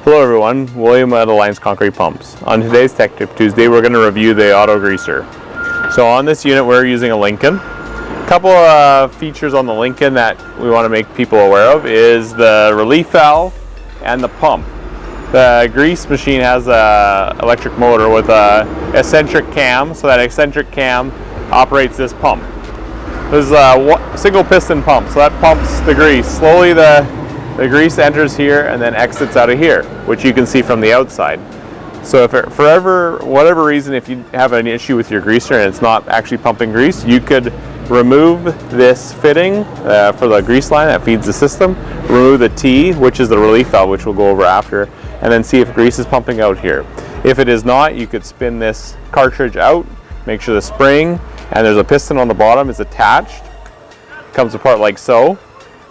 Hello everyone, William at Alliance Concrete Pumps. On today's Tech Tip Tuesday, we're going to review the auto greaser. So on this unit, we're using a Lincoln. A couple of features on the Lincoln that we want to make people aware of is the relief valve and the pump. The grease machine has an electric motor with a eccentric cam, so that eccentric cam operates this pump. This is a single piston pump, so that pumps the grease. Slowly the grease enters here and then exits out of here, which you can see from the outside. So if for whatever reason, if you have an issue with your greaser and it's not actually pumping grease, you could remove this fitting for the grease line that feeds the system, remove the T, which is the relief valve, which we'll go over after, and then see if grease is pumping out here. If it is not, you could spin this cartridge out, make sure the spring, and there's a piston on the bottom, is attached. It comes apart like so.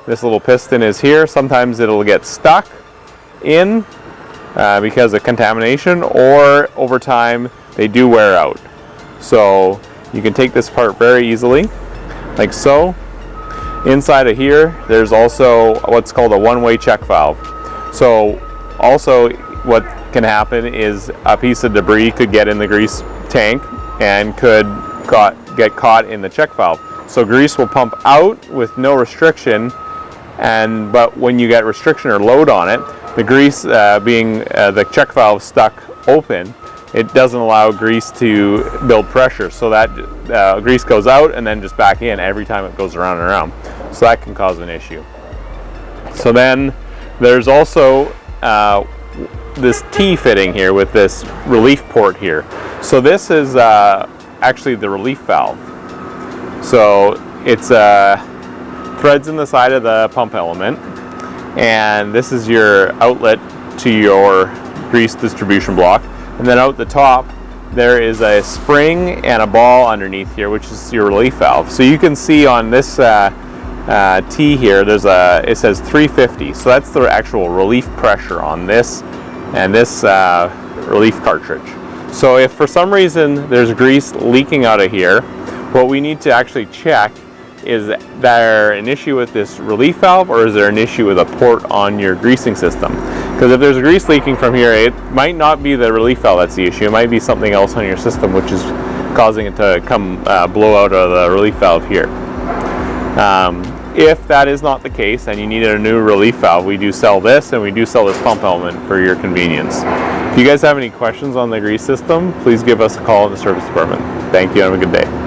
This little piston is here. Sometimes it'll get stuck in because of contamination, or over time they do wear out. So you can take this apart very easily, like so. Inside of here, there's also what's called a one-way check valve. So also what can happen is a piece of debris could get in the grease tank and could get caught in the check valve. So grease will pump out with no restriction, but when you get restriction or load on it, the grease being the check valve stuck open, it doesn't allow grease to build pressure. So that grease goes out and then just back in every time it goes around and around. So that can cause an issue. So then there's also this T fitting here with this relief port here. So this is actually the relief valve. So it's threads in the side of the pump element, and this is your outlet to your grease distribution block. And then out the top there is a spring and a ball underneath here, which is your relief valve. So you can see on this T here, it says 350. So that's the actual relief pressure on this and this relief cartridge. So if for some reason there's grease leaking out of here, what we need to actually check is there an issue with this relief valve, or is there an issue with a port on your greasing system? Because if there's grease leaking from here, it might not be the relief valve that's the issue. It might be something else on your system which is causing it to come blow out of the relief valve here. If that is not the case and you need a new relief valve, we do sell this, and we do sell this pump element for your convenience. If you guys have any questions on the grease system, please give us a call in the service department. Thank you and have a good day.